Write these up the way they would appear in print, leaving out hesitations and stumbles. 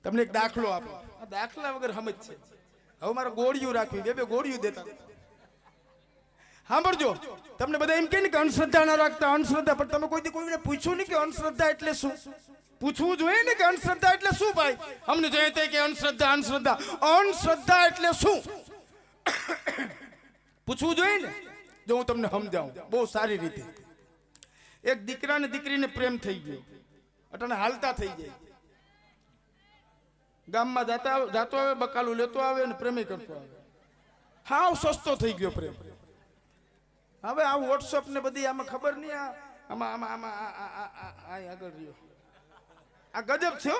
તમને એક દાખલો આપો, આ દાખલા વગર સમજ છે. હવે મારે ગોળીઓ રાખવી, બે ગોળીઓ દેતા. સાંભળજો, તમને બધા એમ કે ને કે અંધશ્રદ્ધા ના રાખતા, અંધશ્રદ્ધા, પણ તમે કોઈ કોઈને પૂછ્યું નહીં કે અંધશ્રદ્ધા એટલે શું? પૂછવું જોઈએ ને કે અંધશ્રદ્ધા એટલે શું? ભાઈ અમને જોઈએ તે કે અંધશ્રદ્ધા અંધશ્રદ્ધા અંધશ્રદ્ધા એટલે શું પૂછવું જોઈએ ને. જો હું તમને સમજાવું બહુ સારી રીતે. એક દીકરા ને દીકરીને પ્રેમ થઈ ગયો, અટાણે હાલતા થઈ જાય, ગામમાં જાતો આવે, બકાલું લેતો આવે અને પ્રેમી કરતો આવે. હાવ સસ્તો થઈ ગયો પ્રેમ. હવે આ વોટ્સઅપ ને બધી આમાં ખબર નહીં, આમાં આમાં આમાં આગળ રહ્યો, આ ગજબ છે.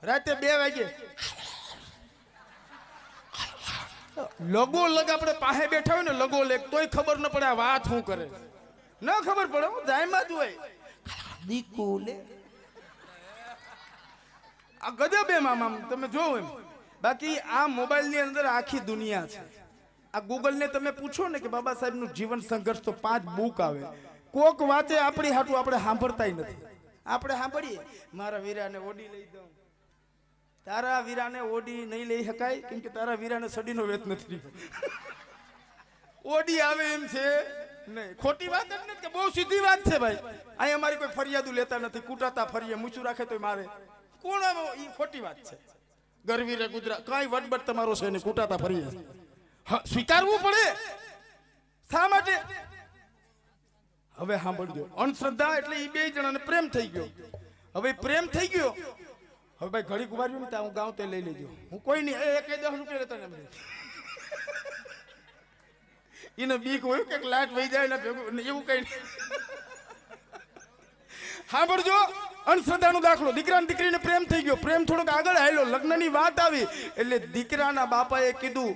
રાતે 2 વાગે લગો લગ, આપણે પાસે બેઠા હોય ને લગો લેગ, તોય ખબર ન પડે આ વાત શું કરે, ન ખબર પડે. હું જાયમાં જ હોય દીકુ લે, આ ગજબ એમ આમ તમે જોવો એમ. બાકી આ મોબાઈલ ની અંદર આખી દુનિયા છે. આ ગૂગલ ને તમે પૂછો ને કે બાબા સાહેબ નું જીવન સંઘર્ષ, તો 5 બુક આવે. કોક વાતે આપણી હાટું આપણે સાંભળતા નથી. આપણે સાંભળીએ મારા વીરાને ઓડી લઈ દઉં, તારા વીરાને ઓડી નહીં લઈ શકાય કેમ કે તારા વીરાને સડીનો વેત નથી. ઓડી આવે એમ છે નહીં, ખોટી વાત જ નથી કે બહુ સીધી વાત છે ભાઈ. અહીંયા અમારી કોઈ ફરિયાદો લેતા નથી, કૂટાતા ફરીએ, મૂછું રાખે તો મારે કોણ આવે, એ ખોટી વાત છે. ગરવીરે ગુજરાત કઈ વટબટ તમારો છે ને કૂટાતા ફરીએ, સ્વીકારવું પડે. શા માટે? હવે સાંભળજો, અંધશ્રદ્ધા એટલે એ 2 જણાને પ્રેમ થઈ ગયો. હવે પ્રેમ થઈ ગયો, હવે ભાઈ ઘડી કુવાર્યું ને ત્યાં હું ગાઉં તે લઈ લેજો, હું કોઈ નહીં, 10 રૂપિયા લેતા ને એને બીક હોય કે લાટ વહી જાય ને ભેગું, એવું કઈ નહીં. સાંભળજો, અંધશ્રદ્ધાનો દાખલો. દીકરા ને દીકરીને પ્રેમ થઈ ગયો, પ્રેમ થોડોક આગળ આવેલો, લગ્નની વાત આવી એટલે દીકરાના બાપાએ કીધું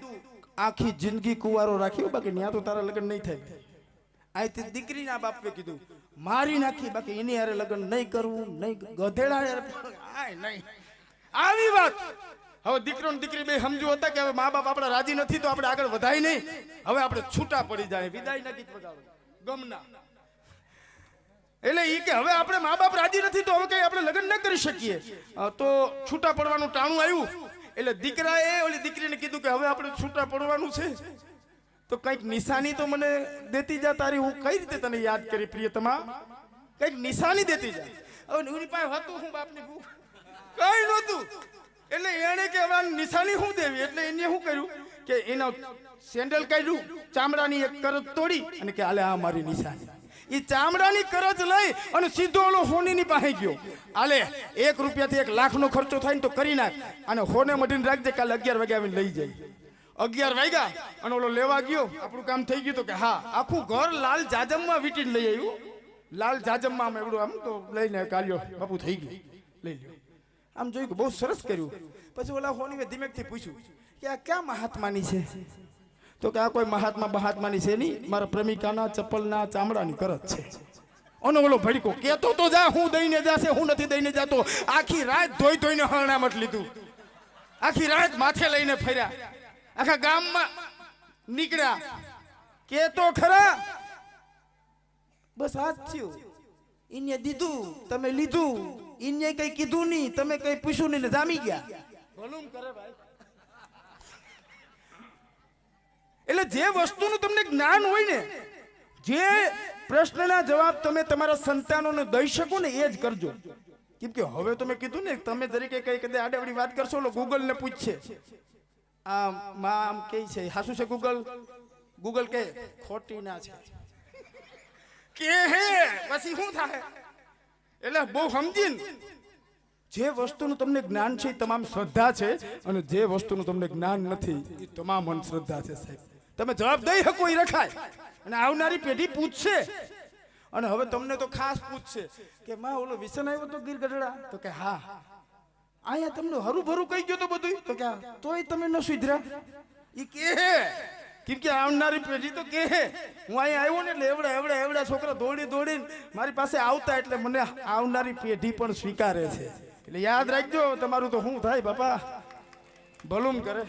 આખી જિંદગી કુવારો રાખ્યો, બાકી ત્યાં તો તારા લગ્ન નહીં થાય. અહીંથી દીકરીના બાપે કીધું મારી નાખી, બાકી એની હારે લગ્ન નહીં કરવું, નહીં ગધેડા નહીં. આવી વાત. હવે દીકરો ને દીકરી બે સમજુ હતા કે હવે મા બાપ આપણા રાજી નથી તો આપણે આગળ વધાય નહીં, હવે આપણે છૂટા પડી જાય, વિદાયના ગીત વગાડો ગમના. એટલે ઈ કે હવે આપણે મા બાપ રાજી નથી તો હવે કઈ આપણે લગ્ન ન કરી શકીએ, તો છૂટા પડવાનું ટાણું આવ્યું. એટલે દીકરાએ ઓલી દીકરીને કીધું કે હવે આપણે છૂટા પડવાનું છે તો કઈક નિશાની તો મને દેતી જા, તારી હું કઈ રીતે તને યાદ કરી પ્રિયતમા, કઈક નિશાની દેતી જા. હવે ઉની પાસે હતું હું બાપની ભૂખ કઈ નહોતું, એટલે એને કે હવે નિશાની શું દેવી, એટલે એને શું કર્યું કે એનો સેન્ડલ કાઢ્યું, ચામડાની એક કરજ તોડી અને કે આલે આ મારી નિશાની. એ ચામડાની કરજ લઈ અને સીધો ઓલો હોનીની પાસે ગયો. આલે 1 રૂપિયાથી 1 લાખનો ખર્ચો થાય ને તો કરી નાખ, અને હોને મઢીને રાખજે, કાલે 11 વાગે આવીને લઈ જાય. 11 વાગ્યા અને ઓલો લેવા ગયો, આપણું કામ થઈ ગયું. તો કે હા, આખું ઘર લાલ જાજમમાં વીટીને લઈ આવ્યું. લાલ જાજમમાં આમ એવડું આમ તો લઈને કાલ્યો બાપુ થઈ ગયું, લઈ લ્યો. આમ જોયું કે બહુ સરસ કર્યું. પછી ઓલા હોનીએ ધીમેકથી પૂછ્યું કે આ ક્યાં મહાત્માની છે? તો કે આ કોઈ મહાત્માની છે નહીં, મારા પ્રેમિકાના ચપ્પલના ચામડાની કરજ છે. અને ઓલો ભડકો કેતો તો જા, હું દઈને જાશે, હું નથી દઈને જાતો. આખી રાત ધોઈને હરણામત લીધું, આખી રાત માથે લઈને ફર્યા, આખા ગામમાં નીકળ્યા. કેતો ખરા, બસ આ જ થયું. એને દીધું, તમે લીધું, એને કઈ કીધું નહીં, તમે કઈ પૂછ્યું નહીં, જામી ગયા. ભલું કરે ભાઈ. એટલે જે વસ્તુનું તમને જ્ઞાન હોય ને, જે પ્રશ્નના જવાબ તમે તમારા સંતાનોને દઈ શકો ને એ જ કરજો. કેમ કે હવે તમે કીધું ને, તમે તરીકે કઈ કદે આડેવડી વાત કરશો, એટલે ગૂગલ ને પૂછશે આમ આમ કે છે હાસુ છે ગૂગલ, ગૂગલ કે ખોટી ના છે કે હે, પછી શું થાય? એટલે બહુ સમજીને જે વસ્તુનું તમને જ્ઞાન છે એ તમામ શ્રદ્ધા છે, અને જે વસ્તુનું તમને જ્ઞાન નથી એ તમામ અંધશ્રદ્ધા છે. સાહેબ તમે જવાબ દઈ શકો એ રખાય, અને આવનારી પેઢી પૂછશે. અને હવે તમને તો ખાસ પૂછશે કે માં ઓલો વિસન આવ્યો તો ગીર ગઢડા, તો કે હા. અહીંયા તમને હરું ભરું કહી ગયો તો બધું, તો કે તોય તમે ન સુધર્યા. એ કે કેમ કે આવનારી પેઢી તો કે હું અહીંયા આવ્યો ને એટલે એવડા છોકરા દોડીને મારી પાસે આવતા, એટલે મને આવનારી પેઢી પણ સ્વીકારે છે. એટલે યાદ રાખજો, તમારું તો શું થાય બાપા, ભલું કરે.